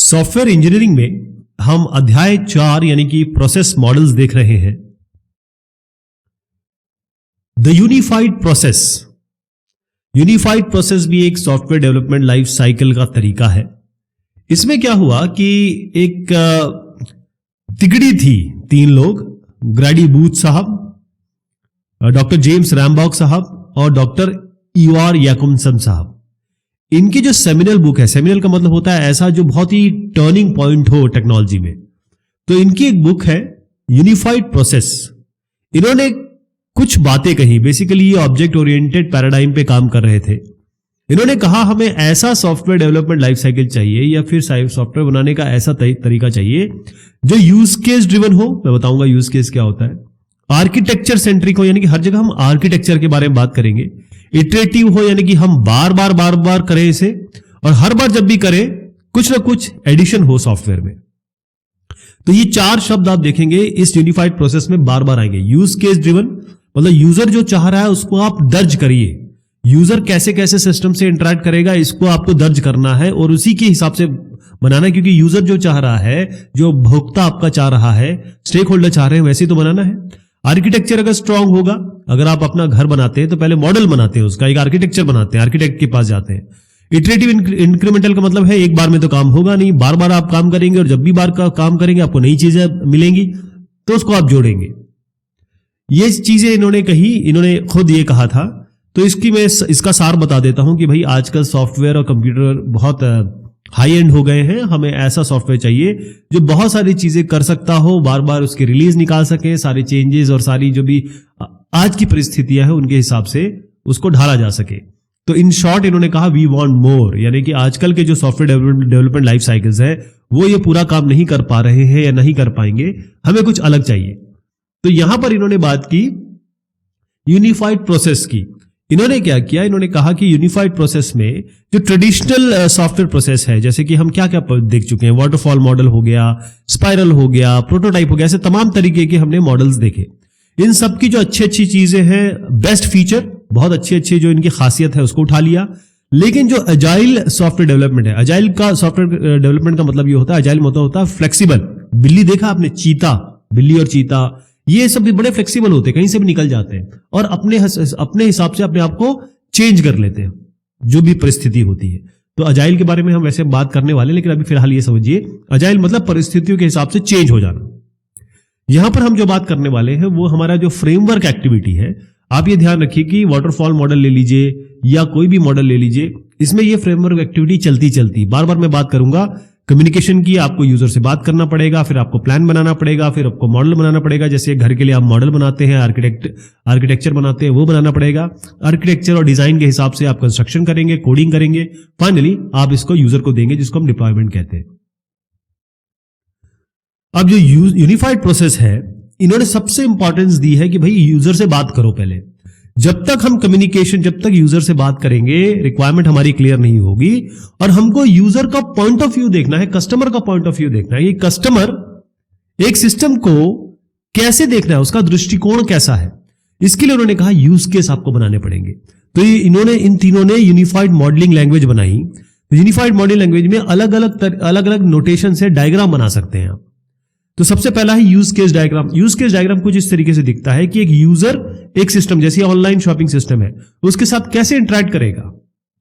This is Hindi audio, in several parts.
सॉफ्टवेयर इंजीनियरिंग में हम अध्याय 4 यानी कि प्रोसेस मॉडल्स देख रहे हैं। The unified process. Unified process भी एक सॉफ्टवेयर डेवलपमेंट लाइफ साइकिल का तरीका है। इसमें क्या हुआ कि एक तिगड़ी थी, 3 लोग, ग्रैडी बूथ साहब, डॉक्टर जेम्स रैम्बॉक साहब और डॉक्टर ईवार याकुमसन साहब। इनकी जो सेमिनल बुक है, सेमिनल का मतलब होता है ऐसा जो बहुत ही टर्निंग पॉइंट हो टेक्नोलॉजी में, तो इनकी एक बुक है यूनिफाइड प्रोसेस। इन्होंने कुछ बातें कही, बेसिकली ये ऑब्जेक्ट ओरिएंटेड पैराडाइम पे काम कर रहे थे। इन्होंने कहा हमें ऐसा सॉफ्टवेयर डेवलपमेंट लाइफ साइकिल चाहिए या फिर सॉफ्टवेयर बनाने का ऐसा तरीका चाहिए जो यूज केस ड्रिवन हो। मैं बताऊंगा यूज केस क्या होता है। आर्किटेक्चर सेंट्रिक हो, यानी कि हर जगह हम आर्किटेक्चर के बारे में बात करेंगे। इटरेटिव हो, यानी कि हम बार बार करें इसे, और हर बार जब भी करें कुछ ना कुछ एडिशन हो सॉफ्टवेयर में। तो ये 4 शब्द आप देखेंगे इस यूनिफाइड प्रोसेस में बार बार आएंगे। यूज केस ड्रिवन मतलब यूजर जो चाह रहा है उसको आप दर्ज करिए। यूजर कैसे कैसे सिस्टम से इंटरेक्ट करेगा इसको आपको दर्ज करना है और उसी के हिसाब से बनाना है, क्योंकि यूजर जो चाह रहा है, जो भोक्ता आपका चाह रहा है, स्टेक होल्डर चाह रहे हैं, वैसे तो बनाना है। आर्किटेक्चर अगर स्ट्रांग होगा, अगर आप अपना घर बनाते हैं तो पहले मॉडल बनाते हैं, उसका एक आर्किटेक्चर बनाते हैं, आर्किटेक्ट के पास जाते हैं। इटरेटिव इंक्रीमेंटल का मतलब है एक बार में तो काम होगा नहीं, बार बार आप काम करेंगे और जब भी बार का काम करेंगे आपको नई चीजें मिलेंगी तो उसको आप जोड़ेंगे। ये चीजें इन्होंने कही, इन्होंने खुद ये कहा था। तो इसकी मैं इसका सार बता देता हूं कि भाई आजकल सॉफ्टवेयर और कंप्यूटर बहुत हाई एंड हो गए हैं। हमें ऐसा सॉफ्टवेयर चाहिए जो बहुत सारी चीजें कर सकता हो, बार बार उसकी रिलीज निकाल सके, सारे चेंजेस और सारी जो भी आज की परिस्थितियां हैं उनके हिसाब से उसको ढाला जा सके। तो इन शॉर्ट इन्होंने कहा वी वांट मोर, यानी कि आजकल के जो सॉफ्टवेयर डेवलपमेंट लाइफ साइकिल्स है वो ये पूरा काम नहीं कर पा रहे हैं या नहीं कर पाएंगे, हमें कुछ अलग चाहिए। तो यहां पर इन्होंने बात की यूनिफाइड प्रोसेस की। इन्होंने क्या किया, इन्होंने कहा कि यूनिफाइड प्रोसेस में जो ट्रेडिशनल सॉफ्टवेयर प्रोसेस है, जैसे कि हम क्या क्या देख चुके हैं, वाटरफॉल मॉडल हो गया, स्पाइरल हो गया, प्रोटोटाइप हो गया, ऐसे तमाम तरीके के हमने मॉडल्स देखे। इन सब की जो अच्छी अच्छी चीजें हैं, बेस्ट फीचर, बहुत अच्छी अच्छी जो इनकी खासियत है उसको उठा लिया। लेकिन जो अजाइल सॉफ्टवेयर डेवलपमेंट है, अजाइल का सॉफ्टवेयर डेवलपमेंट का मतलब ये होता है, अजाइल मतलब होता है फ्लेक्सिबल। बिल्ली देखा आपने, चीता, बिल्ली और चीता, ये सब भी बड़े फ्लेक्सिबल होते हैं, कहीं से भी निकल जाते हैं और अपने हिसाब से अपने आप को चेंज कर लेते हैं जो भी परिस्थिति होती है। तो अजाइल के बारे में हम वैसे बात करने वाले, लेकिन अभी फिलहाल ये समझिए अजाइल मतलब परिस्थितियों के हिसाब से चेंज हो जाना। यहां पर हम जो बात करने वाले हैं वो हमारा जो फ्रेमवर्क एक्टिविटी है। आप ये ध्यान रखिए कि वाटरफॉल मॉडल ले लीजिए या कोई भी मॉडल ले लीजिए, इसमें ये फ्रेमवर्क एक्टिविटी चलती बार बार मैं बात करूंगा। कम्युनिकेशन की, आपको यूजर से बात करना पड़ेगा, फिर आपको प्लान बनाना पड़ेगा, फिर आपको मॉडल बनाना पड़ेगा। जैसे घर के लिए आप मॉडल बनाते हैं, आर्किटेक्चर बनाते हैं, वो बनाना पड़ेगा। आर्किटेक्चर और डिजाइन के हिसाब से आप कंस्ट्रक्शन करेंगे, कोडिंग करेंगे, फाइनली आप इसको यूजर को देंगे, जिसको हम डिप्लॉयमेंट कहते हैं। अब जो यूनिफाइड प्रोसेस है, इन्होंने सबसे इंपॉर्टेंस दी है कि भाई यूजर से बात करो पहले। जब तक हम कम्युनिकेशन, जब तक यूजर से बात करेंगे, रिक्वायरमेंट हमारी क्लियर नहीं होगी और हमको यूजर का पॉइंट ऑफ व्यू देखना है, कस्टमर का पॉइंट ऑफ व्यू देखना है। ये कस्टमर एक सिस्टम को कैसे देखना है, उसका दृष्टिकोण कैसा है, इसके लिए उन्होंने कहा यूज केस आपको बनाने पड़ेंगे। तो इन तीनों ने यूनिफाइड मॉडलिंग लैंग्वेज बनाई। यूनिफाइड मॉडलिंग लैंग्वेज में अलग अलग नोटेशन से डायग्राम बना सकते हैं आप। तो सबसे पहला है use case diagram. Use case diagram कुछ इस तरीके से दिखता है कि एक यूजर एक सिस्टम, जैसे ऑनलाइन शॉपिंग सिस्टम है, उसके साथ कैसे इंटरेक्ट करेगा,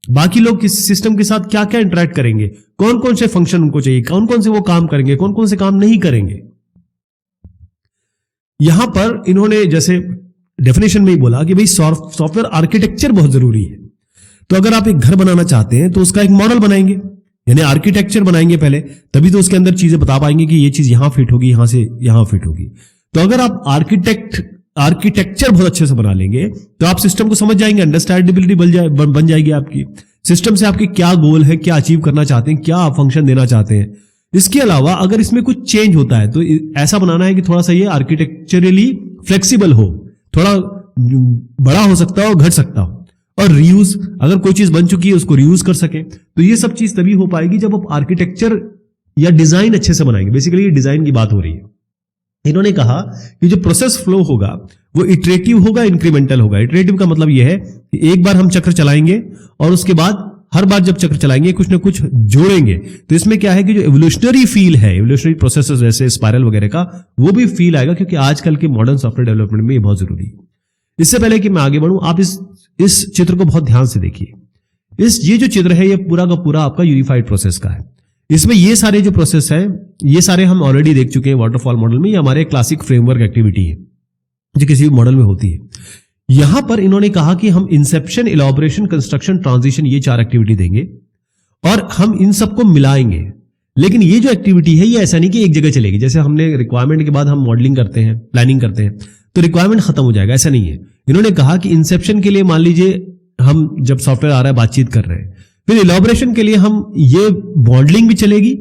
बाकी लोग किस सिस्टम के साथ क्या क्या इंटरेक्ट करेंगे, कौन कौन से फंक्शन उनको चाहिए, कौन कौन से वो काम करेंगे, कौन कौन से काम नहीं करेंगे। यहां पर इन्होंने जैसे डेफिनेशन में ही बोला कि भाई सॉफ्टवेयर आर्किटेक्चर बहुत जरूरी है। तो अगर आप एक घर बनाना चाहते हैं तो उसका एक मॉडल बनाएंगे, यानी आर्किटेक्चर बनाएंगे पहले, तभी तो उसके अंदर चीजें बता पाएंगे कि ये चीज यहां फिट होगी, यहां से यहां फिट होगी। तो अगर आप आर्किटेक्चर बहुत अच्छे से बना लेंगे तो आप सिस्टम को समझ जाएंगे, अंडरस्टैंडेबिलिटी बन जाएगी आपकी। सिस्टम से आपके क्या गोल है, क्या अचीव करना चाहते हैं, क्या आप फंक्शन देना चाहते हैं। इसके अलावा अगर इसमें कुछ चेंज होता है तो ऐसा बनाना है कि थोड़ा सा ये आर्किटेक्चरली फ्लेक्सिबल हो, थोड़ा बड़ा हो सकता हो, घट सकता हो। और रीयूज, अगर कोई चीज बन चुकी है उसको रीयूज कर सके। तो ये सब चीज तभी हो पाएगी जब आप आर्किटेक्चर या डिजाइन अच्छे से बनाएंगे। बेसिकली ये डिजाइन की बात हो रही है। इन्होंने कहा कि जो प्रोसेस फ्लो होगा वो इटरेटिव होगा, इंक्रीमेंटल होगा। इटरेटिव का मतलब यह है कि एक बार हम चक्र चलाएंगे और उसके बाद हर बार जब चक्र चलाएंगे कुछ ना कुछ जोड़ेंगे। तो इसमें क्या है कि जो एवोल्यूशनरी फील है, एवोल्यूशनरी प्रोसेसेस जैसे स्पाइरल वगैरह का, वो भी फील आएगा, क्योंकि आजकल के मॉडर्न सॉफ्टवेयर डेवलपमेंट में ये बहुत जरूरी है। इससे पहले कि मैं आगे बढ़ूं, आप इस चित्र को बहुत ध्यान से देखिए। ये जो चित्र है, ये पूरा का पूरा आपका यूनिफाइड प्रोसेस का है। इसमें ये सारे जो प्रोसेस है, ये सारे हम ऑलरेडी देख चुके हैं वाटरफॉल मॉडल में। ये हमारे क्लासिक फ्रेमवर्क एक्टिविटी है जो किसी भी मॉडल में होती है। यहां पर इन्होंने कहा कि हम इंसेप्शन, इलॉबरेशन, कंस्ट्रक्शन, ट्रांजिशन, ये 4 एक्टिविटी देंगे और हम इन सबको मिलाएंगे। लेकिन ये जो एक्टिविटी है, ये ऐसा नहीं कि एक जगह चलेगी। जैसे हमने रिक्वायरमेंट के बाद हम मॉडलिंग करते हैं, प्लानिंग करते हैं, तो रिक्वायरमेंट खत्म हो जाएगा, ऐसा नहीं है। इन्होंने कहा कि इंसेप्शन के लिए मान लीजिए हम जब सॉफ्टवेयर आ रहा है, बातचीत कर रहे हैं, फिर इलॉबरेशन के लिए हम ये मॉडलिंग भी चलेगी,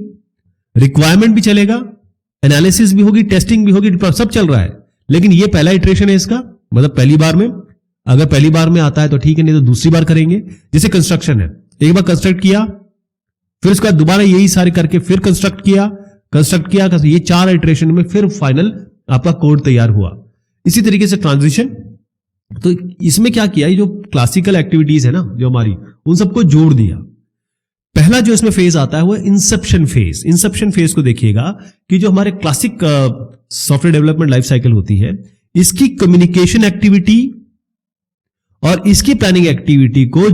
रिक्वायरमेंट भी चलेगा, एनालिसिस भी होगी, टेस्टिंग भी होगी, सब चल रहा है। लेकिन ये पहला इटरेशन है इसका, मतलब पहली बार में। अगर पहली बार में आता है तो ठीक है, नहीं तो दूसरी बार करेंगे। जैसे कंस्ट्रक्शन है, एक बार कंस्ट्रक्ट किया, फिर उसके बाद दोबारा यही सारे करके फिर कंस्ट्रक्ट किया, ये 4 इटरेशन में फिर फाइनल आपका कोड तैयार हुआ। इसी तरीके से ट्रांजिशन, तो इसमें क्या किया, ये जो क्लासिकल एक्टिविटीज है ना जो हमारी, उन सबको जोड़ दिया। पहला जो इसमें फेज आता है वो इंसेप्शन फेज। इंसेप्शन फेज को देखिएगा कि जो हमारे classic software development life cycle होती है, इसकी कम्युनिकेशन एक्टिविटी और इसकी प्लानिंग एक्टिविटी को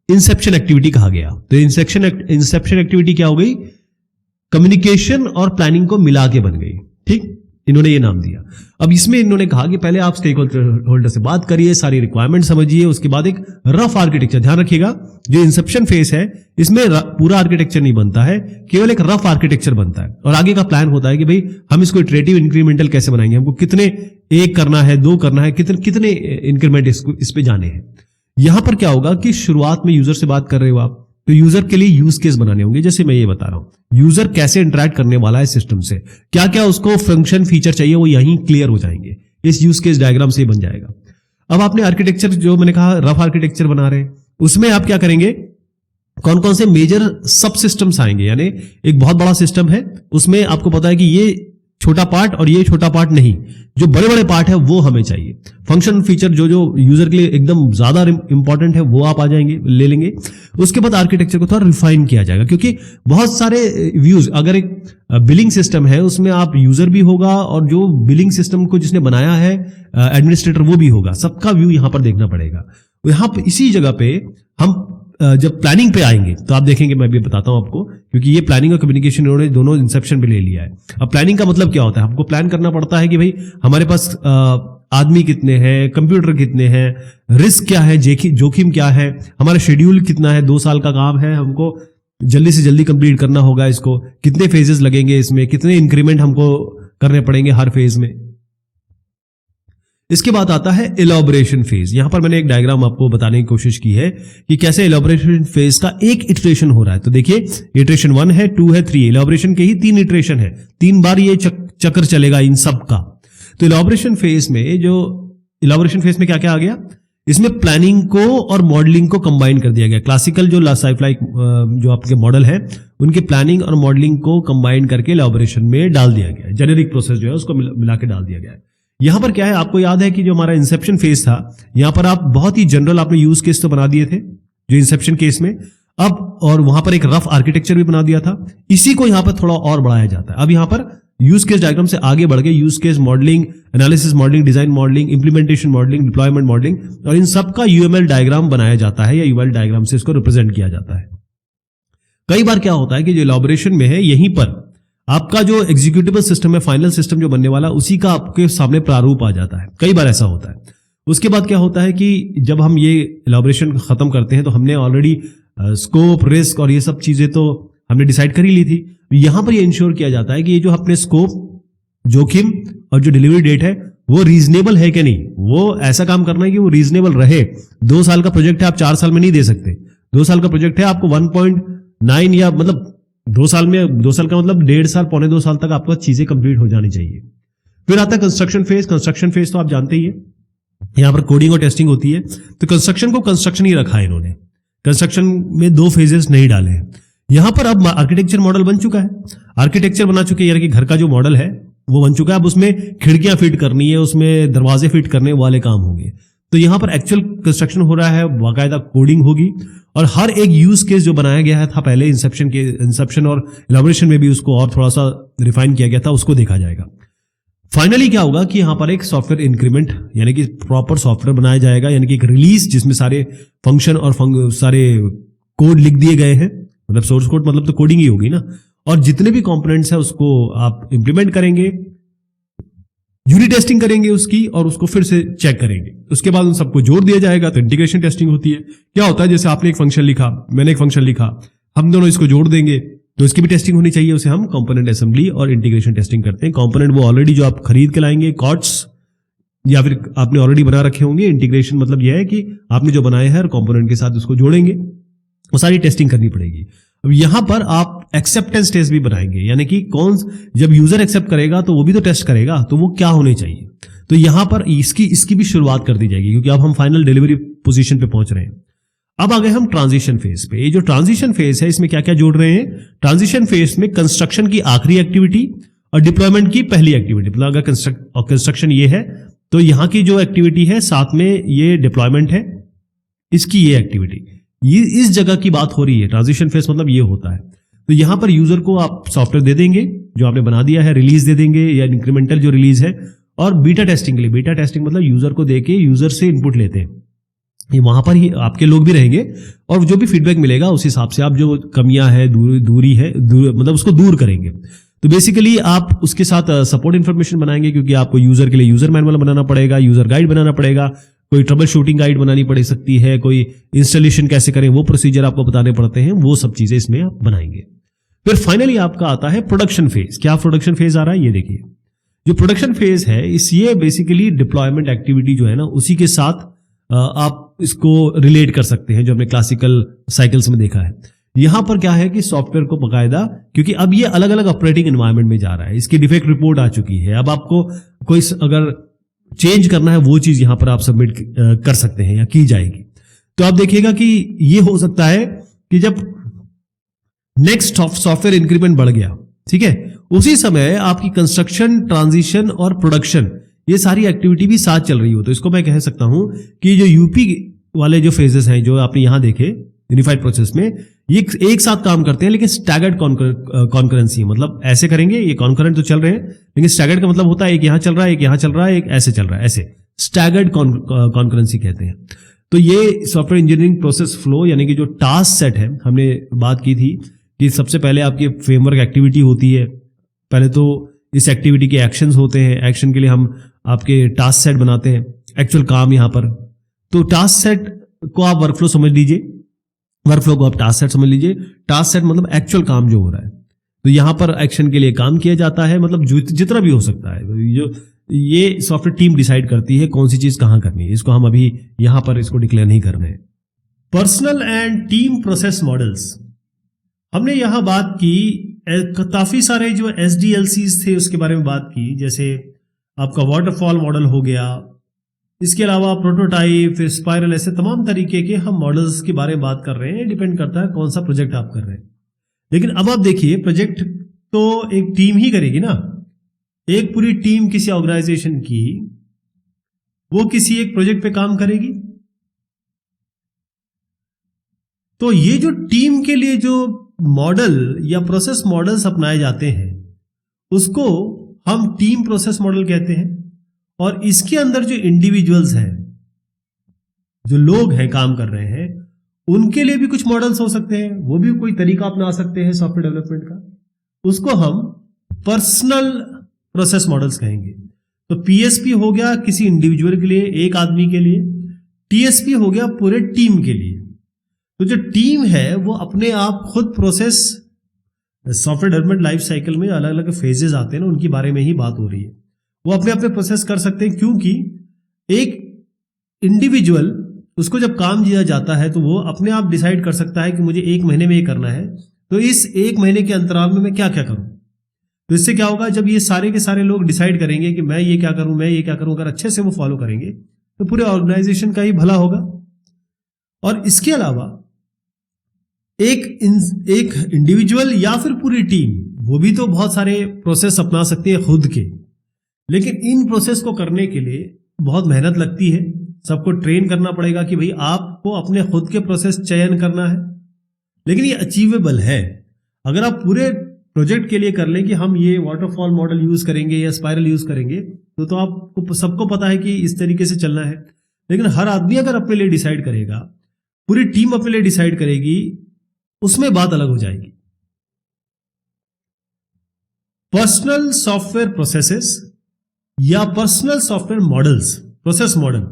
इंसेप्शन एक्टिविटी कहा गया। तो इंसेप्शन एक्टिविटी क्या हो गई, कम्युनिकेशन और प्लानिंग को मिला के बन गई। ठीक, इन्होंने ये नाम दिया। अब इसमें इन्होंने कहा कि पहले आप स्टेक होल्डर से बात करिए, सारी रिक्वायरमेंट समझिए, उसके बाद एक रफ आर्किटेक्चर, ध्यान रखिएगा जो इंसेप्शन फेज है इसमें पूरा आर्किटेक्चर नहीं बनता है, केवल एक रफ आर्किटेक्चर बनता है। और आगे का प्लान होता है कि भाई हम इसको इटरेटिव इंक्रीमेंटल कैसे बनाएंगे, हमको कितने 1 करना है, 2 करना है, कितने इंक्रीमेंट इस पे जाने हैं। यहां पर क्या होगा कि शुरुआत में यूजर से बात कर रहे हो आप, तो यूजर के लिए यूज केस बनाने होंगे। जैसे मैं ये बता रहा हूं, यूजर कैसे इंटरेक्ट करने वाला है सिस्टम से, क्या क्या उसको फंक्शन फीचर चाहिए, वो यहीं क्लियर हो जाएंगे। इस यूज केस डायग्राम से बन जाएगा। अब आपने आर्किटेक्चर, जो मैंने कहा रफ आर्किटेक्चर बना रहे हैं, उसमें आप क्या करेंगे, कौन कौन से मेजर सब सिस्टम्स आएंगे। यानी एक बहुत बड़ा सिस्टम है, उसमें आपको पता है कि ये छोटा पार्ट और ये छोटा पार्ट नहीं, जो बड़े बड़े पार्ट है वो हमें चाहिए। फंक्शन फीचर जो यूजर के लिए एकदम ज्यादा इंपॉर्टेंट है वो आप आ जाएंगे, ले लेंगे। उसके बाद आर्किटेक्चर को थोड़ा रिफाइन किया जाएगा, क्योंकि बहुत सारे व्यूज, अगर एक बिलिंग सिस्टम है उसमें आप यूजर भी होगा और जो बिलिंग सिस्टम को जिसने बनाया है एडमिनिस्ट्रेटर वो भी होगा, सबका व्यू यहां पर देखना पड़ेगा। यहां पर इसी जगह पे हम जब प्लानिंग पे आएंगे तो आप देखेंगे, मैं भी बताता हूं आपको, क्योंकि ये प्लानिंग और कम्युनिकेशन इन्होंने दोनों इंसेप्शन पे ले लिया है। अब प्लानिंग का मतलब क्या होता है, हमको प्लान करना पड़ता है कि भाई हमारे पास आदमी कितने हैं, कंप्यूटर कितने हैं, रिस्क क्या है, जोखिम क्या है, हमारा शेड्यूल कितना है, 2 साल का काम है, हमको जल्दी से जल्दी कंप्लीट करना होगा इसको, कितने फेजेस लगेंगे इसमें, कितने इंक्रीमेंट हमको करने पड़ेंगे हर फेज में। इसके बाद आता है इलॉबरेशन फेज। यहां पर मैंने एक डायग्राम आपको बताने की कोशिश की है कि कैसे इलॉबरेशन फेज का एक इटरेशन हो रहा है। तो देखिए, इटरेशन 1 है, 2 है, 3। इलॉबरेशन के ही 3 इटरेशन है, 3 बार ये चक्र चलेगा इन सब का। तो इलॉबरेशन फेज में क्या क्या आ गया, इसमें प्लानिंग को और मॉडलिंग को कंबाइन कर दिया गया। क्लासिकल जो लाइफलाइक जो आपके मॉडल है, उनके प्लानिंग और मॉडलिंग को कंबाइन करके इलॉबरेशन में डाल दिया गया है। जेनेरिक प्रोसेस जो है उसको मिला के डाल दिया गया है। यहां पर क्या है, आपको याद है कि जो हमारा इंसेप्शन फेज था, यहां पर आप बहुत ही जनरल आपने यूज केस तो बना दिए थे जो इंसेप्शन केस में, अब और वहां पर एक रफ आर्किटेक्चर भी बना दिया था। इसी को यहां पर थोड़ा और बढ़ाया जाता है। अब यहां पर यूज केस डायग्राम से आगे बढ़ के use case modelling, analysis modelling, design modelling, implementation modelling, deployment modelling, और इन सब का यूएमएल डायग्राम बनाया जाता है या यूएल डायग्राम से इसको रिप्रेजेंट किया जाता है। कई बार क्या होता है कि जो इलॉबरेशन में है, यहीं पर आपका जो एग्जीक्यूटिबल सिस्टम है, फाइनल सिस्टम जो बनने वाला, उसी का आपके सामने प्रारूप आ जाता है। कई बार ऐसा होता है। उसके बाद क्या होता है कि जब हम ये इलॉबरेशन खत्म करते हैं तो हमने ऑलरेडी स्कोप, रिस्क और ये सब चीजें तो हमने डिसाइड कर ही ली थी। यहां पर ये इंश्योर किया जाता है कि ये जो अपने स्कोप, जोखिम और जो डिलीवरी डेट है वो रीजनेबल है कि नहीं। वो ऐसा काम करना है कि वो रीजनेबल रहे। 2 साल का प्रोजेक्ट है, आप 4 साल में नहीं दे सकते। 2 साल का प्रोजेक्ट है, आपको 1.9 या मतलब 2 साल में, 2 साल का मतलब 1.5 साल, पौने 2 साल तक आपको चीजें कंप्लीट हो जानी चाहिए। फिर आता है कंस्ट्रक्शन फेज। कंस्ट्रक्शन फेज तो आप जानते ही है, यहां पर कोडिंग और टेस्टिंग होती है। तो कंस्ट्रक्शन को कंस्ट्रक्शन ही रखा है इन्होंने, कंस्ट्रक्शन में 2 फेजेस नहीं डाले हैं। यहां पर अब आर्किटेक्चर मॉडल बन चुका है, आर्किटेक्चर बना चुके, यानी कि घर का जो मॉडल है वो बन चुका है। अब उसमें खिड़कियां फिट करनी है, उसमें दरवाजे फिट करने वाले काम होंगे। तो यहां पर एक्चुअल कंस्ट्रक्शन हो रहा है, बाकायदा कोडिंग होगी और हर एक यूज केस जो बनाया गया था पहले इंसेप्शन और इलैबोरेशन में भी उसको और थोड़ा सा रिफाइन किया गया था, उसको देखा जाएगा। फाइनली क्या होगा कि यहां पर एक सॉफ्टवेयर इंक्रीमेंट यानी कि प्रॉपर सॉफ्टवेयर बनाया जाएगा, यानी कि एक रिलीज जिसमें सारे फंक्शन और सारे कोड लिख दिए गए हैं, मतलब सोर्स कोड मतलब तो कोडिंग ही होगी ना, और जितने भी कंपोनेंट्स है उसको आप इंप्लीमेंट करेंगे, यूनिट टेस्टिंग करेंगे उसकी और उसको फिर से चेक करेंगे। उसके बाद उन सबको जोड़ दिया जाएगा तो इंटीग्रेशन टेस्टिंग होती है। क्या होता है, जैसे आपने एक फंक्शन लिखा, मैंने एक फंक्शन लिखा, हम दोनों इसको जोड़ देंगे तो इसकी भी टेस्टिंग होनी चाहिए, उसे हम कंपोनेंट असेंबली और इंटीग्रेशन टेस्टिंग करते हैं। कंपोनेंट वो ऑलरेडी जो आप खरीद के लाएंगे, कॉर्ड्स या फिर आपने ऑलरेडी बना रखे होंगे। इंटीग्रेशन मतलब यह है कि आपने जो बनाए हैं और कंपोनेंट के साथ उसको जोड़ेंगे, वो सारी टेस्टिंग करनी पड़ेगी। अब यहां पर आप एक्सेप्टेंस टेस्ट भी बनाएंगे, यानी कि जब यूजर एक्सेप्ट करेगा तो वो भी तो टेस्ट करेगा, तो वो क्या होने चाहिए। तो यहां पर इसकी भी शुरुआत कर दी जाएगी, क्योंकि अब हम फाइनल डिलीवरी पोजीशन पे पहुंच रहे हैं। अब आ गए हम ट्रांजिशन फेज पे। ये जो ट्रांजिशन फेज है इसमें क्या क्या जोड़ रहे हैं। ट्रांजिशन फेज में कंस्ट्रक्शन की आखिरी एक्टिविटी और डिप्लॉयमेंट की पहली एक्टिविटी, मतलब अगर कंस्ट्रक्शन ये है तो यहां की जो एक्टिविटी है साथ में ये डिप्लॉयमेंट है, इसकी ये एक्टिविटी, ये इस जगह की बात हो रही है। ट्रांजिशन फेज मतलब ये होता है। तो यहां पर यूजर को आप सॉफ्टवेयर दे देंगे जो आपने बना दिया है, रिलीज दे देंगे या इंक्रीमेंटल जो रिलीज है, और बीटा टेस्टिंग के लिए, बीटा टेस्टिंग मतलब यूजर को देके यूजर से इनपुट लेते हैं, ये वहां पर ही आपके लोग भी रहेंगे और जो भी फीडबैक मिलेगा उस हिसाब से आप जो कमियां है, दूरी है, मतलब उसको दूर करेंगे। तो बेसिकली आप उसके साथ सपोर्ट इन्फॉर्मेशन बनाएंगे, क्योंकि आपको यूजर के लिए यूजर मैनुअल बनाना पड़ेगा, यूजर गाइड बनाना पड़ेगा, कोई ट्रबल शूटिंग गाइड बनानी पड़ सकती है, कोई इंस्टॉलेशन कैसे करें वो प्रोसीजर आपको बताने पड़ते हैं, वो सब चीजें इसमें आप बनाएंगे। फिर फाइनली आपका आता है प्रोडक्शन फेज। क्या प्रोडक्शन फेज आ रहा है, ये देखिए। जो प्रोडक्शन फेज है ये बेसिकली डिप्लॉयमेंट एक्टिविटी जो है ना, उसी के साथ आप इसको रिलेट कर सकते हैं, जो हमने क्लासिकल साइकिल्स में देखा है। यहां पर क्या है कि सॉफ्टवेयर को बकायदा, क्योंकि अब ये अलग अलग ऑपरेटिंग एनवायरनमेंट में जा रहा है, इसकी डिफेक्ट रिपोर्ट आ चुकी है, अब आपको कोई अगर चेंज करना है वो चीज यहां पर आप सबमिट कर सकते हैं या की जाएगी। तो आप देखिएगा कि ये हो सकता है कि जब नेक्स्ट सॉफ्टवेयर इंक्रीमेंट बढ़ गया, ठीक है, उसी समय आपकी कंस्ट्रक्शन, ट्रांजिशन और प्रोडक्शन ये सारी एक्टिविटी भी साथ चल रही हो, तो इसको मैं कह सकता हूं कि जो यूपी वाले जो फेजेस हैं जो आपने यहां देखे यूनिफाइड प्रोसेस में, ये एक साथ काम करते हैं लेकिन स्टैगर्ड कॉन्करेंसी, मतलब ऐसे करेंगे, ये कॉन्करेंट तो चल रहे हैं लेकिन स्टैगर्ड का मतलब होता है एक यहां चल रहा है, एक यहां चल रहा है, एक ऐसे चल रहा है, ऐसे स्टैगर्ड कॉन्करेंसी कहते हैं। तो ये सॉफ्टवेयर इंजीनियरिंग प्रोसेस फ्लो यानी कि जो टास्क सेट है, हमने बात की थी कि सबसे पहले आपकी फ्रेमवर्क एक्टिविटी होती है, पहले तो इस एक्टिविटी के एक्शंस होते हैं, एक्शन के लिए हम आपके टास्क सेट बनाते हैं, एक्चुअल काम यहां पर। तो टास्क सेट को आप वर्कफ्लो समझ लीजिए, वर्कफ्लो को आप टास्क सेट समझ लीजिए। टास्क सेट मतलब एक्चुअल काम जो हो रहा है, तो यहां पर एक्शन के लिए काम किया जाता है, मतलब जितना भी हो सकता है, जो ये सॉफ्टवेयर टीम डिसाइड करती है कौन सी चीज कहां करनी है, इसको हम अभी यहां पर इसको डिक्लेयर नहीं कर रहे हैं। Personal and team process models, हमने यहां बात की, काफी सारे जो SDLCs थे उसके बारे में बात की, जैसे आपका वाटरफॉल मॉडल हो गया, इसके अलावा प्रोटोटाइप, स्पाइरल, ऐसे तमाम तरीके के हम मॉडल्स के बारे में बात कर रहे हैं। डिपेंड करता है कौन सा प्रोजेक्ट आप कर रहे हैं। लेकिन अब आप देखिए, प्रोजेक्ट तो एक टीम ही करेगी ना, एक पूरी टीम किसी ऑर्गेनाइजेशन की, वो किसी एक प्रोजेक्ट पे काम करेगी। तो ये जो टीम के लिए जो मॉडल या प्रोसेस मॉडल्स अपनाए जाते हैं उसको हम टीम प्रोसेस मॉडल कहते हैं। और इसके अंदर जो इंडिविजुअल्स हैं, जो लोग हैं काम कर रहे हैं, उनके लिए भी कुछ मॉडल्स हो सकते हैं, वो भी कोई तरीका अपना सकते हैं सॉफ्टवेयर डेवलपमेंट का, उसको हम पर्सनल प्रोसेस मॉडल्स कहेंगे। तो PSP हो गया किसी इंडिविजुअल के लिए, एक आदमी के लिए, TSP हो गया पूरे टीम के लिए। तो जो टीम है वो अपने आप खुद process, software development life cycle में अलग अलग फेजेस आते हैं ना, उनके बारे में ही बात हो रही है। वो अपने अपने प्रोसेस कर सकते हैं, क्योंकि एक इंडिविजुअल, उसको जब काम दिया जाता है तो वो अपने आप डिसाइड कर सकता है कि मुझे 1 महीने में ये करना है, तो इस 1 महीने के अंतराल में मैं क्या क्या करूं। तो इससे क्या होगा, जब ये सारे के सारे लोग डिसाइड करेंगे कि मैं ये क्या करूं, मैं ये क्या करूं, अगर अच्छे से वो फॉलो करेंगे तो पूरे ऑर्गेनाइजेशन का ही भला होगा। और इसके अलावा एक इंडिविजुअल या फिर पूरी टीम, वो भी तो बहुत सारे प्रोसेस अपना सकती है खुद के, लेकिन इन प्रोसेस को करने के लिए बहुत मेहनत लगती है, सबको ट्रेन करना पड़ेगा कि भाई आपको अपने खुद के प्रोसेस चयन करना है, लेकिन ये अचीवेबल है। अगर आप पूरे प्रोजेक्ट के लिए कर लें कि हम ये वाटरफॉल मॉडल यूज करेंगे या स्पाइरल यूज करेंगे, तो आपको सबको पता है कि इस तरीके से चलना है। लेकिन हर आदमी अगर अपने लिए डिसाइड करेगा, पूरी टीम अपने लिए डिसाइड करेगी, उसमें बात अलग हो जाएगी। पर्सनल सॉफ्टवेयर प्रोसेसेस या personal software models, process model,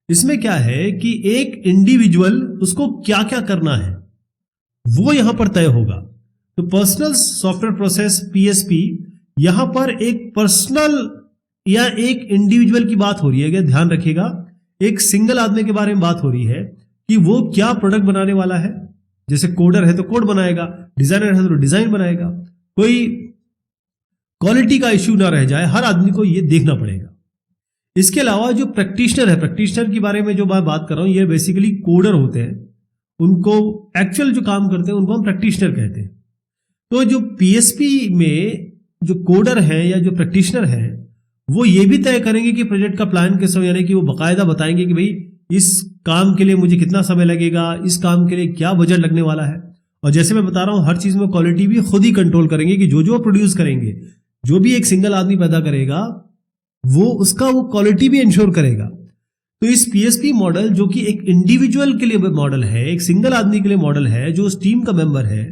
इसमें क्या है कि एक इंडिविजुअल उसको क्या क्या करना है वो यहां पर तय होगा। तो पर्सनल सॉफ्टवेयर प्रोसेस पीएसपी, यहां पर एक पर्सनल या एक इंडिविजुअल की बात हो रही है। ध्यान रखिएगा, एक सिंगल आदमी के बारे में बात हो रही है कि वो क्या प्रोडक्ट बनाने वाला है। जैसे कोडर है तो कोड बनाएगा, डिजाइनर है तो डिजाइन बनाएगा। कोई क्वालिटी का इश्यू ना रह जाए, हर आदमी को ये देखना पड़ेगा। इसके अलावा जो प्रैक्टिशनर है, प्रैक्टिशनर के बारे में जो मैं बात कर रहा हूं, ये बेसिकली कोडर होते हैं। उनको एक्चुअल जो काम करते हैं उनको हम प्रैक्टिशनर कहते हैं। तो जो पीएसपी में जो कोडर है या जो प्रैक्टिशनर है, वो ये भी तय करेंगे कि प्रोजेक्ट का प्लान कैसे हो, यानी कि वो बाकायदा बताएंगे कि भाई इस काम के लिए मुझे कितना समय लगेगा, इस काम के लिए क्या बजट लगने वाला है। और जैसे मैं बता रहा हूं, हर चीज में क्वालिटी भी खुद ही कंट्रोल करेंगे कि जो प्रोड्यूस करेंगे, जो भी एक सिंगल आदमी पैदा करेगा, वो क्वालिटी भी इंश्योर करेगा। तो इस पीएसपी मॉडल, जो कि एक इंडिविजुअल के लिए मॉडल है, एक सिंगल आदमी के लिए मॉडल है, जो उस टीम का मेंबर है,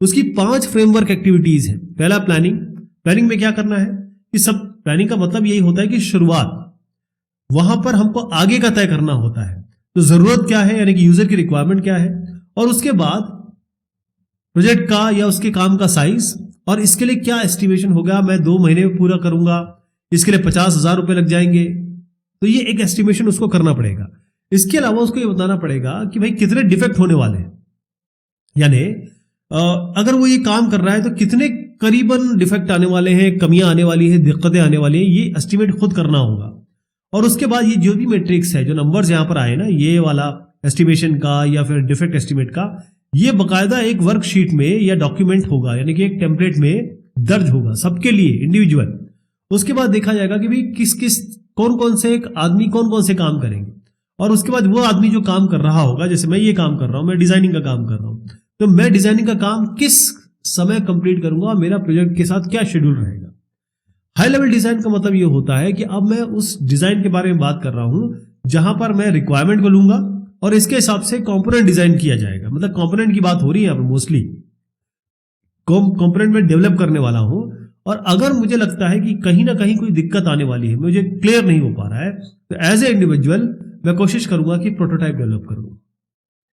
उसकी 5 फ्रेमवर्क एक्टिविटीज है। पहला प्लानिंग। प्लानिंग में क्या करना है कि सब प्लानिंग का मतलब यही होता है कि शुरुआत, वहां पर हमको आगे का तय करना होता है। तो जरूरत क्या है, यानी कि यूजर की रिक्वायरमेंट क्या है, और उसके बाद प्रोजेक्ट का या उसके काम का साइज, और इसके लिए क्या एस्टिमेशन होगा, मैं 2 महीने में पूरा करूंगा, इसके लिए 50,000 रुपए लग जाएंगे। तो ये एक एस्टिमेशन उसको करना पड़ेगा। इसके अलावा उसको ये बताना पड़ेगा कि भाई कितने डिफेक्ट होने वाले हैं, यानी अगर वो ये काम कर रहा है तो कितने करीबन डिफेक्ट आने वाले हैं, कमियां आने वाली है, दिक्कतें आने वाली हैं, ये एस्टिमेट खुद करना होगा। और उसके बाद ये जो भी मैट्रिक्स है, जो नंबर्स यहां पर आए ना, ये वाला एस्टिमेशन का या फिर डिफेक्ट एस्टिमेट का, ये बकायदा एक वर्कशीट में या डॉक्यूमेंट होगा, यानी कि एक टेम्पलेट में दर्ज होगा सबके लिए इंडिविजुअल। उसके बाद देखा जाएगा कि भाई कौन कौन से आदमी कौन कौन से काम करेंगे, और उसके बाद वो आदमी जो काम कर रहा होगा, जैसे मैं ये काम कर रहा हूं, मैं डिजाइनिंग का काम कर रहा हूं, तो मैं डिजाइनिंग का काम किस समय कंप्लीट करूंगा, मेरा प्रोजेक्ट के साथ क्या शेड्यूल रहेगा। हाई लेवल डिजाइन का मतलब ये होता है कि अब मैं उस डिजाइन के बारे में बात कर रहा हूं जहां पर मैं रिक्वायरमेंट को लूंगा और इसके हिसाब से कंपोनेंट डिजाइन किया जाएगा। मतलब कंपोनेंट की बात हो रही है यहाँ पर, मोस्टली कंपोनेंट में डेवलप करने वाला हूं, और अगर मुझे लगता है कि कहीं ना कहीं कोई दिक्कत आने वाली है, मुझे क्लियर नहीं हो पा रहा है, तो एज ए इंडिविजुअल मैं कोशिश करूंगा कि प्रोटोटाइप डेवलप कर दूं,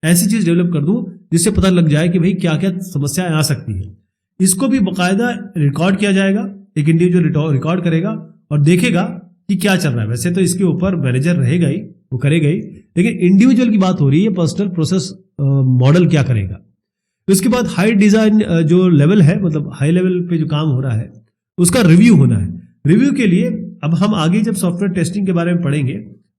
ऐसी चीज डेवलप कर दूं जिससे पता लग जाए कि भाई क्या क्या समस्याएं आ सकती है। इसको भी बाकायदा रिकॉर्ड किया जाएगा, एक इंडिविजुअल रिकॉर्ड करेगा और देखेगा कि क्या चल रहा है। वैसे तो इसके ऊपर मैनेजर रहेगा ही, वो करेगा ही, लेकिन इंडिविजुअल की बात हो रही है, पर्सनल प्रोसेस मॉडल क्या करेगा। तो इसके बाद हाई डिजाइन जो लेवल है, मतलब हाई लेवल पे जो काम हो रहा है, उसका रिव्यू होना है। रिव्यू के लिए अब हम आगे जब सॉफ्टवेयर टेस्टिंग के बारे में पढ़ेंगे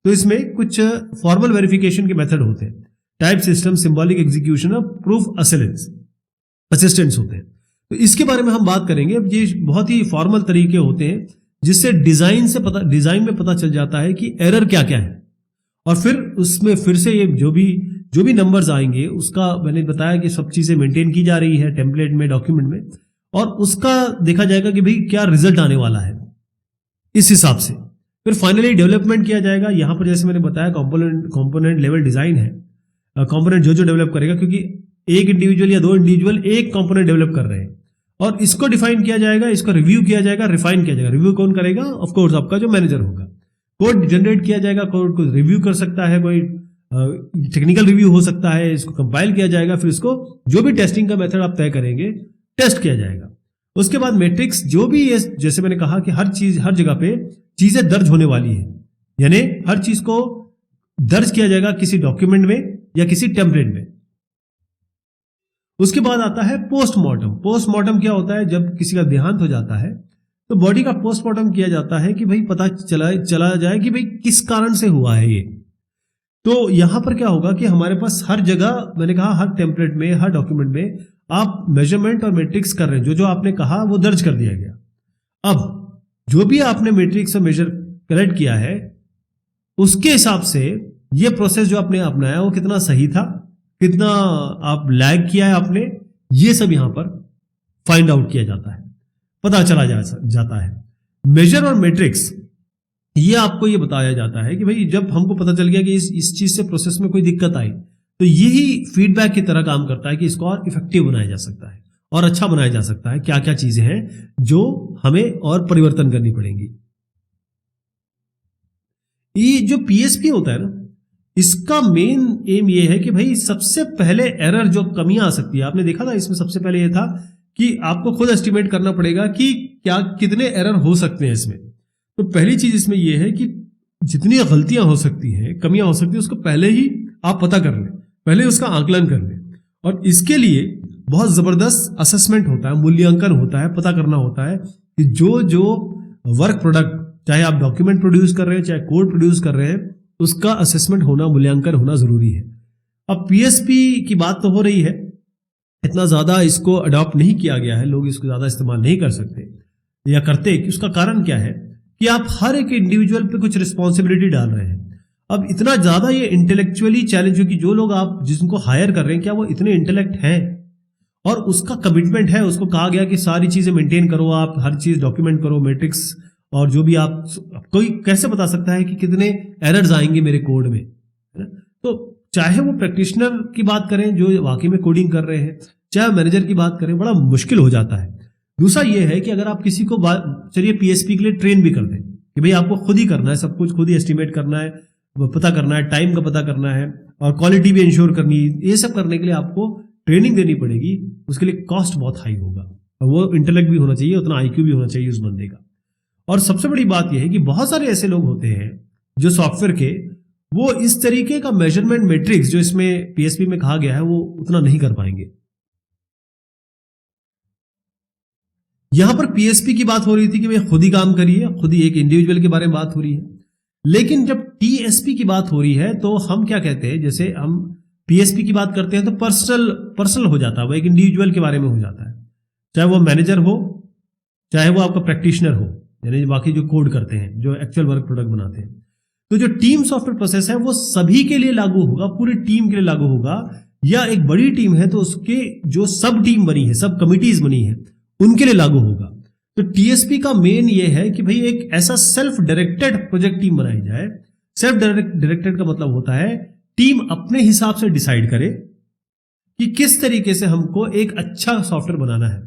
तो इसमें कुछ फॉर्मल वेरिफिकेशन के मेथड होते हैं, टाइप सिस्टम, सिंबॉलिक एग्जीक्यूशन और प्रूफ असिस्टेंट्स होते हैं। तो इसके बारे में हम बात करेंगे। अब ये बहुत ही फॉर्मल तरीके होते हैं जिससे डिजाइन में पता चल जाता है कि एरर क्या क्या है, और फिर उसमें फिर से ये जो भी नंबर्स आएंगे उसका मैंने बताया कि सब चीजें मेंटेन की जा रही है टेम्पलेट में, डॉक्यूमेंट में, और उसका देखा जाएगा कि भाई क्या रिजल्ट आने वाला है इस हिसाब से। फिर फाइनली डेवलपमेंट किया जाएगा। यहां पर जैसे मैंने बताया कंपोनेंट लेवल डिजाइन है, कंपोनेंट जो डेवलप करेगा, क्योंकि एक इंडिविजुअल या 2 इंडिविजुअल एक कंपोनेंट डेवलप कर रहे हैं, और इसको डिफाइन किया जाएगा, इसको रिव्यू किया जाएगा, रिफाइन किया जाएगा। रिव्यू कौन करेगा? ऑफ कोर्स आपका जो मैनेजर होगा। कोड जनरेट किया जाएगा, कोड को रिव्यू कर सकता है, कोई टेक्निकल रिव्यू हो सकता है, इसको कंपाइल किया जाएगा, फिर इसको जो भी टेस्टिंग का मेथड आप तय करेंगे टेस्ट किया जाएगा। उसके बाद मैट्रिक्स, जो भी जैसे मैंने कहा कि हर जगह पे चीजें दर्ज होने वाली है, यानी हर चीज को दर्ज किया जाएगा किसी डॉक्यूमेंट में या किसी टेम्पलेट में। उसके बाद आता है पोस्टमार्टम। पोस्टमार्टम क्या होता है? जब किसी का देहांत हो जाता है तो बॉडी का पोस्टमार्टम किया जाता है कि भाई पता चला जाए कि भाई किस कारण से हुआ है ये। तो यहां पर क्या होगा कि हमारे पास हर जगह, मैंने कहा हर टेम्पलेट में, हर डॉक्यूमेंट में आप मेजरमेंट और मैट्रिक्स कर रहे हैं, जो आपने कहा वो दर्ज कर दिया गया। अब जो भी आपने मैट्रिक्स और मेजर कलेक्ट किया है उसके हिसाब से ये प्रोसेस जो आपने अपनाया वो कितना सही था, कितना आप लैग किया है आपने, ये सब यहां पर फाइंड आउट किया जाता है, पता चला जाता है। मेजर और मैट्रिक्स, ये आपको ये बताया जाता है कि भाई जब हमको पता चल गया कि इस चीज से प्रोसेस में कोई दिक्कत आई, तो यही फीडबैक की तरह काम करता है कि इसको और इफेक्टिव बनाया जा सकता है और अच्छा बनाया जा सकता है। क्या क्या चीजें हैं जो हमें और परिवर्तन करनी पड़ेंगी। ये जो पीएसपी होता है ना, इसका मेन एम ये है कि भाई सबसे पहले एरर जो कमियां आ सकती है, आपने देखा था इसमें सबसे पहले ये था कि आपको खुद एस्टिमेट करना पड़ेगा कि क्या कितने एरर हो सकते हैं इसमें। तो पहली चीज इसमें यह है कि जितनी गलतियां हो सकती हैं, कमियां हो सकती हैं, उसको पहले ही आप पता कर लें, पहले उसका आकलन कर लें। और इसके लिए बहुत जबरदस्त असेसमेंट होता है, मूल्यांकन होता है, पता करना होता है कि जो वर्क प्रोडक्ट, चाहे आप डॉक्यूमेंट प्रोड्यूस कर रहे हैं, चाहे कोड प्रोड्यूस कर रहे हैं, उसका असेसमेंट होना, मूल्यांकन होना जरूरी है। अब पीएसपी की बात तो हो रही है, इतना ज्यादा इसको अडॉप्ट नहीं किया गया है, लोग इसको ज्यादा इस्तेमाल नहीं कर सकते या करते, कि उसका कारण क्या है कि आप हर एक इंडिविजुअल पे कुछ रिस्पॉन्सिबिलिटी डाल रहे हैं। अब इतना ज्यादा ये इंटेलेक्चुअली चैलेंज हो कि जो लोग आप जिनको हायर कर रहे हैं, क्या वो इतने इंटेलेक्ट हैं और उसका कमिटमेंट है। उसको कहा गया कि सारी चीजें मेंटेन करो, आप हर चीज डॉक्यूमेंट करो, मैट्रिक्स और जो भी आप, कोई कैसे बता सकता है कि कितने एरर्स आएंगे मेरे कोड में, है ना। तो चाहे वो प्रैक्टिशनर की बात करें जो वाकई में कोडिंग कर रहे हैं, चाहे मैनेजर की बात करें, बड़ा मुश्किल हो जाता है। दूसरा ये है कि अगर आप किसी को चलिए पीएसपी के लिए ट्रेन भी कर दें कि भाई आपको खुद ही करना है, सब कुछ खुद ही एस्टिमेट करना है, पता करना है, टाइम का पता करना है और क्वालिटी भी इंश्योर करनी है, ये सब करने के लिए आपको ट्रेनिंग देनी पड़ेगी। उसके लिए कॉस्ट बहुत हाई होगा और वो इंटेलेक्ट भी होना चाहिए, उतना आईक्यू भी होना चाहिए उस बंदे का। और सबसे बड़ी बात यह है कि बहुत सारे ऐसे लोग होते हैं जो सॉफ्टवेयर के, वो इस तरीके का मेजरमेंट मैट्रिक्स जो इसमें पीएसपी में कहा गया है वो उतना नहीं कर पाएंगे। यहां पर पीएसपी की बात हो रही थी कि भाई खुद ही काम करिए, खुद ही एक इंडिविजुअल के बारे में बात हो रही है। लेकिन जब टीएसपी की बात हो रही है तो हम क्या कहते हैं, जैसे हम पीएसपी की बात करते हैं तो पर्सनल हो जाता है, वो एक इंडिविजुअल के बारे में हो जाता है, चाहे वो मैनेजर हो, चाहे वो आपका प्रैक्टिशनर हो, यानी बाकी जो कोड करते हैं, जो एक्चुअल वर्क प्रोडक्ट बनाते हैं। तो जो टीम सॉफ्टवेयर प्रोसेस है वो सभी के लिए लागू होगा, पूरी टीम के लिए लागू होगा। या एक बड़ी टीम है तो उसके जो सब टीम बनी है, सब कमिटीज बनी है, उनके लिए लागू होगा। तो टीएसपी का मेन ये है कि भाई एक ऐसा सेल्फ डायरेक्टेड प्रोजेक्ट टीम बनाई जाए। सेल्फ डायरेक्टेड का मतलब होता है टीम अपने हिसाब से डिसाइड करे कि किस तरीके से हमको एक अच्छा सॉफ्टवेयर बनाना है।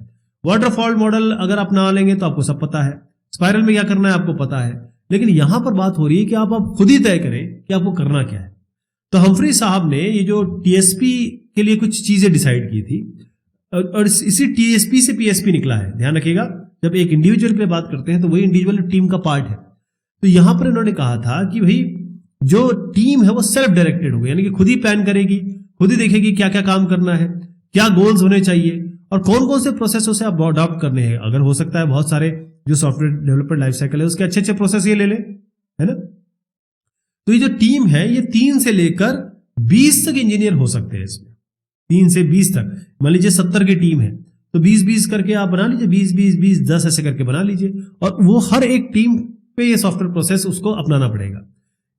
वाटरफॉल मॉडल अगर आप ना लेंगे तो आपको सब पता है, स्पाइरल में क्या करना है आपको पता है, लेकिन यहां पर बात हो रही है कि आप खुद ही तय करें कि आपको करना क्या है। तो हम्फ्री साहब ने ये जो टीएसपी के लिए कुछ चीजें डिसाइड की थी और इसी टीएसपी से पीएसपी निकला है। ध्यान रखिएगा, जब एक इंडिविजुअल की बात करते हैं तो वही इंडिविजुअल टीम का पार्ट है। तो यहां पर इन्होंने कहा था कि भाई जो टीम है वो सेल्फ डायरेक्टेड होगी, यानी कि खुद ही प्लान करेगी, खुद ही देखेगी क्या क्या काम करना है, क्या गोल्स होने चाहिए और कौन कौन से प्रोसेसों से आप अडॉप्ट करने हैं। अगर हो सकता है बहुत सारे जो सॉफ्टवेयर डेवलपमेंट लाइफ साइकिल है उसके अच्छे अच्छे प्रोसेस ये ले ले, है ना। तो ये जो टीम है ये 3 से लेकर 20 तक इंजीनियर हो सकते हैं इसमें, 3 से 20 तक। मान लीजिए 70 की टीम है तो 20-20 करके आप बना लीजिए, 20-20-20 10 ऐसे करके बना लीजिए, और वो हर एक टीम पे ये सॉफ्टवेयर प्रोसेस उसको अपनाना पड़ेगा।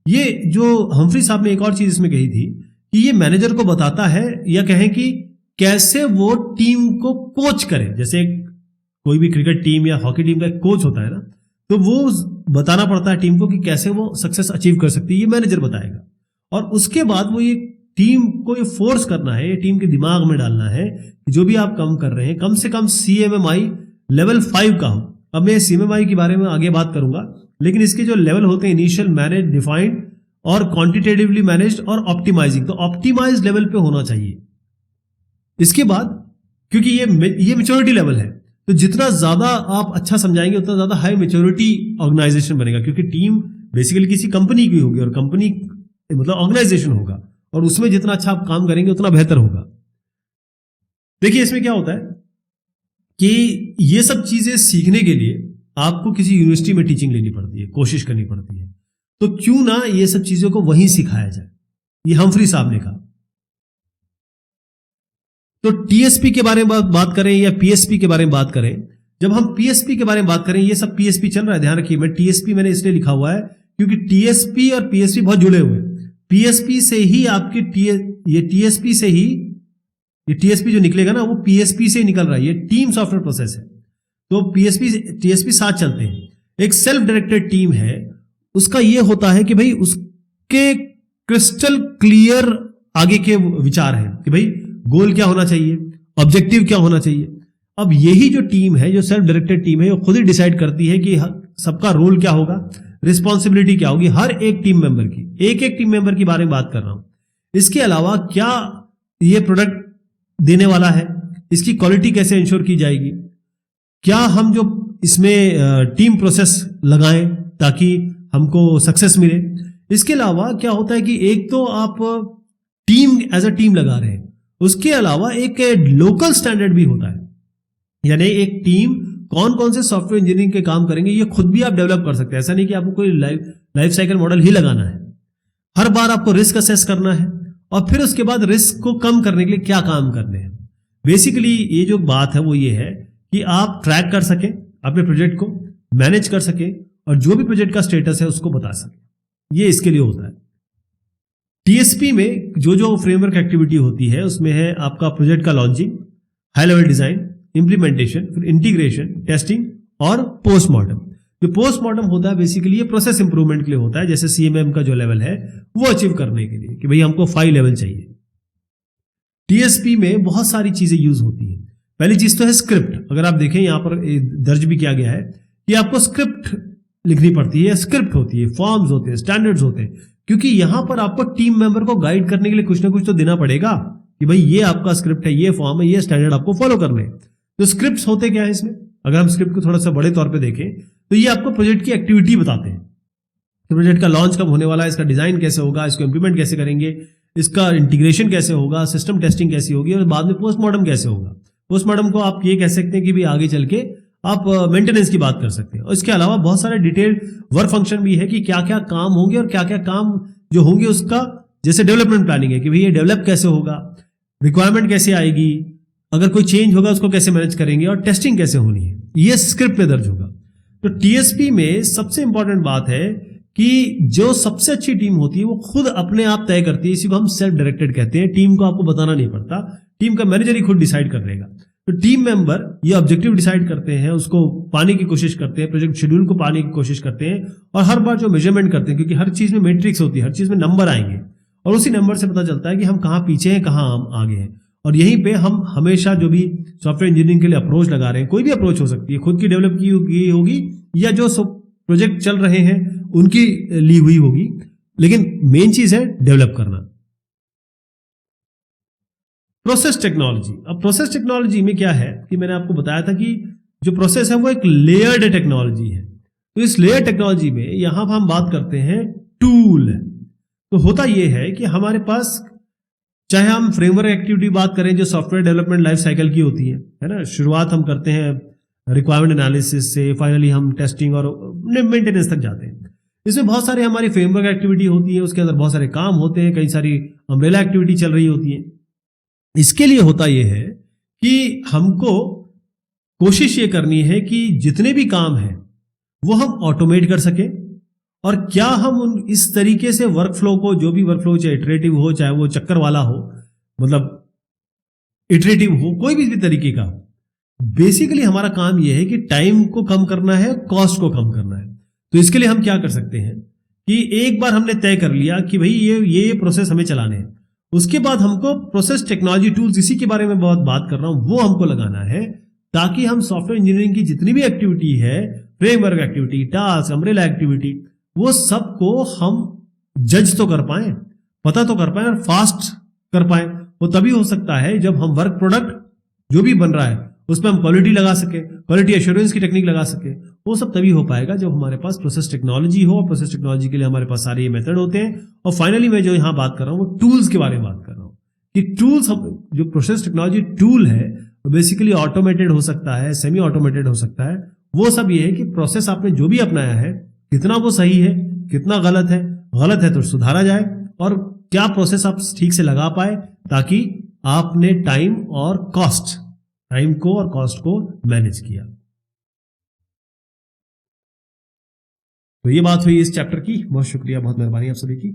ये जो हम्फ्री साहब ने एक और चीज इसमें कही थी कि ये मैनेजर को बताता है, या कहें कि कैसे वो टीम को कोच करे। जैसे कोई भी क्रिकेट टीम या हॉकी टीम का एक कोच होता है ना, तो वो बताना पड़ता है टीम को कि कैसे वो सक्सेस अचीव कर सकती है, ये मैनेजर बताएगा। और उसके बाद वो ये टीम को ये फोर्स करना है, ये टीम के दिमाग में डालना है कि जो भी आप काम कर रहे हैं कम से कम CMMI लेवल 5 का हो। अब मैं CMMI के बारे में आगे बात करूंगा, लेकिन इसके जो लेवल होते हैं इनिशियल, मैनेज, डिफाइंड और क्वांटिटेटिवली मैनेज्ड और ऑप्टिमाइजिंग, तो ऑप्टिमाइज लेवल पे होना चाहिए। इसके बाद क्योंकि ये मैच्योरिटी लेवल है, तो जितना ज्यादा आप अच्छा समझाएंगे उतना ज्यादा हाई मैच्योरिटी ऑर्गेनाइजेशन बनेगा, क्योंकि टीम बेसिकली किसी कंपनी की होगी और कंपनी मतलब ऑर्गेनाइजेशन होगा, और उसमें जितना अच्छा आप काम करेंगे उतना बेहतर होगा। देखिए इसमें क्या होता है कि ये सब चीजें सीखने के लिए आपको किसी यूनिवर्सिटी में टीचिंग लेनी पड़ती है, कोशिश करनी पड़ती है। तो क्यों ना ये सब चीजों को वहीं सिखाया जाए, ये हम्फ्री साहब ने कहा। तो टीएसपी के बारे में बात करें या पीएसपी के बारे में बात करें, जब हम पीएसपी के बारे में बात करें, ये सब पीएसपी चल रहा है, ध्यान रखिए। मैं टीएसपी मैंने इसलिए लिखा हुआ है क्योंकि टीएसपी और पीएसपी बहुत जुड़े हुए हैं। पीएसपी से ही आपकी ये टीएसपी से ही, ये टीएसपी जो निकलेगा ना वो पीएसपी से ही निकल रहा है, ये टीम सॉफ्टवेयर प्रोसेस है। तो पीएसपी टीएसपी साथ चलते हैं। एक सेल्फ डायरेक्टेड टीम है, उसका ये होता है कि भाई उसके क्रिस्टल क्लियर आगे के विचार हैं कि भाई गोल क्या होना चाहिए, ऑब्जेक्टिव क्या होना चाहिए। अब यही जो टीम है, जो सेल्फ डायरेक्टेड टीम है, वो खुद ही डिसाइड करती है कि सबका रोल क्या होगा, रिस्पॉन्सिबिलिटी क्या होगी हर एक टीम मेंबर की। एक एक टीम मेंबर के बारे में बात कर रहा हूं। इसके अलावा क्या ये प्रोडक्ट देने वाला है, इसकी क्वालिटी कैसे इंश्योर की जाएगी, क्या हम जो इसमें टीम प्रोसेस लगाएं ताकि हमको सक्सेस मिले। इसके अलावा क्या होता है कि एक तो आप टीम एज अ टीम लगा रहे हैं, उसके अलावा एक लोकल स्टैंडर्ड भी होता है, यानी एक टीम कौन कौन से सॉफ्टवेयर इंजीनियरिंग के काम करेंगे ये खुद भी आप डेवलप कर सकते हैं। ऐसा नहीं कि आपको कोई लाइफ साइकिल मॉडल ही लगाना है, हर बार आपको रिस्क असेस करना है और फिर उसके बाद रिस्क को कम करने के लिए क्या काम करने हैं। बेसिकली ये जो बात है वो ये है कि आप ट्रैक कर सकें अपने प्रोजेक्ट को, मैनेज कर सकें और जो भी प्रोजेक्ट का स्टेटस है उसको बता सकें, ये इसके लिए होता है। टीएसपी में जो जो फ्रेमवर्क एक्टिविटी होती है उसमें है आपका प्रोजेक्ट का launching, high level design, implementation, फिर इंटीग्रेशन, टेस्टिंग और पोस्टमार्टम। जो पोस्टमार्टम होता है बेसिकली ये प्रोसेस इंप्रूवमेंट के लिए होता है, जैसे सीएमएम का जो लेवल है वो अचीव करने के लिए कि भाई हमको 5 लेवल चाहिए। टीएसपी में बहुत सारी चीजें यूज होती है। पहली चीज तो है स्क्रिप्ट। अगर आप देखें यहां पर दर्ज भी किया गया है कि आपको स्क्रिप्ट लिखनी पड़ती है, स्क्रिप्ट होती है, फॉर्म्स होते हैं, स्टैंडर्ड्स होते हैं, क्योंकि यहां पर आपको टीम मेंबर को गाइड करने के लिए कुछ ना कुछ तो देना पड़ेगा कि भाई ये आपका स्क्रिप्ट है, ये फॉर्म है, ये स्टैंडर्ड आपको फॉलो करने हैं। तो स्क्रिप्ट्स होते क्या है इसमें, अगर हम स्क्रिप्ट को थोड़ा सा बड़े तौर पे देखें तो ये आपको प्रोजेक्ट की एक्टिविटी बताते हैं कि प्रोजेक्ट का लॉन्च कब होने वाला है, इसका डिजाइन कैसे होगा, इसको इंप्लीमेंट कैसे करेंगे, इसका इंटीग्रेशन कैसे होगा, सिस्टम टेस्टिंग कैसी होगी और बाद में पोस्टमार्टम कैसे होगा। पोस्टमार्टम को आप ये कह सकते हैं कि भी आगे चल के आप मेंटेनेंस की बात कर सकते हैं। और इसके अलावा बहुत सारे डिटेल्ड वर्क फंक्शन भी है कि क्या क्या काम होंगे और क्या क्या काम जो होंगे उसका, जैसे डेवलपमेंट प्लानिंग है कि भाई ये डेवलप कैसे होगा, रिक्वायरमेंट कैसे आएगी, अगर कोई चेंज होगा उसको कैसे मैनेज करेंगे और टेस्टिंग कैसे होनी है, ये स्क्रिप्ट में दर्ज होगा। तो टीएसपी में सबसे इंपॉर्टेंट बात है कि जो सबसे अच्छी टीम होती है वो खुद अपने आप तय करती है। इसी को हम सेल्फ डायरेक्टेड कहते हैं। टीम को आपको बताना नहीं पड़ता, टीम का मैनेजर ही खुद डिसाइड कर लेगा। तो टीम मेंबर ये ऑब्जेक्टिव डिसाइड करते हैं, उसको पाने की कोशिश करते हैं, प्रोजेक्ट शेड्यूल को पाने की कोशिश करते हैं और हर बार जो मेजरमेंट करते हैं, क्योंकि हर चीज में मैट्रिक्स होती है, हर चीज में नंबर आएंगे और उसी नंबर से पता चलता है कि हम कहाँ पीछे हैं, कहाँ हम आगे हैं। और यहीं पे हम हमेशा जो भी सॉफ्टवेयर इंजीनियरिंग के लिए अप्रोच लगा रहे हैं, कोई भी अप्रोच हो सकती है, खुद की डेवलप की होगी या जो प्रोजेक्ट चल रहे हैं उनकी ली हुई होगी, लेकिन मेन चीज है डेवलप करना। Process technology. अब प्रोसेस टेक्नोलॉजी में क्या है कि मैंने आपको बताया था कि जो प्रोसेस है वो एक लेयर्ड टेक्नोलॉजी है। तो इस लेयर टेक्नोलॉजी में यहां हम बात करते हैं टूल। तो होता यह है कि हमारे पास चाहे हम फ्रेमवर्क एक्टिविटी बात करें जो सॉफ्टवेयर डेवलपमेंट लाइफ साइकिल की होती है ना, शुरुआत हम करते हैं रिक्वायरमेंट एनालिसिस से, फाइनली हम टेस्टिंग और मेंटेनेंस तक जाते हैं। इसमें बहुत सारे हमारी फ्रेमवर्क एक्टिविटी होती है, उसके अंदर बहुत सारे काम होते हैं, कई सारी अम्ब्रेला एक्टिविटी चल रही होती है। इसके लिए होता यह है कि हमको कोशिश ये करनी है कि जितने भी काम हैं वो हम ऑटोमेट कर सकें और क्या हम उन इस तरीके से वर्कफ्लो को, जो भी वर्कफ्लो चाहे इटरेटिव हो चाहे वो चक्कर वाला हो, मतलब इटरेटिव हो, कोई भी तरीके का, बेसिकली हमारा काम यह है कि टाइम को कम करना है, कॉस्ट को कम करना है। तो इसके लिए हम क्या कर सकते हैं कि एक बार हमने तय कर लिया कि भाई ये प्रोसेस हमें चलाने हैं, उसके बाद हमको प्रोसेस टेक्नोलॉजी टूल्स, इसी के बारे में बहुत बात कर रहा हूं, वो हमको लगाना है ताकि हम सॉफ्टवेयर इंजीनियरिंग की जितनी भी एक्टिविटी है, framework activity, task, umbrella activity, वो सबको हम जज तो कर पाए, पता तो कर पाए और फास्ट कर पाए। वो तभी हो सकता है जब हम वर्क प्रोडक्ट जो भी बन रहा है उसमें हम क्वालिटी लगा सके, क्वालिटी एश्योरेंस की टेक्निक लगा सके। वो सब तभी हो पाएगा जब हमारे पास प्रोसेस टेक्नोलॉजी हो, और प्रोसेस टेक्नोलॉजी के लिए हमारे पास सारे ये मेथड होते हैं। और फाइनली मैं जो यहां बात कर रहा हूं वो टूल्स के बारे में बात कर रहा हूं कि टूल्स, जो प्रोसेस टेक्नोलॉजी टूल है वो बेसिकली ऑटोमेटेड हो सकता है, सेमी ऑटोमेटेड हो सकता है। वो सब ये है कि प्रोसेस आपने जो भी अपनाया है कितना वो सही है, कितना गलत है तो सुधारा जाए, और क्या प्रोसेस आप ठीक से लगा पाए ताकि आपने टाइम और कॉस्ट को मैनेज किया। तो ये बात हुई इस चैप्टर की। बहुत शुक्रिया, बहुत मेहरबानी आप सभी की।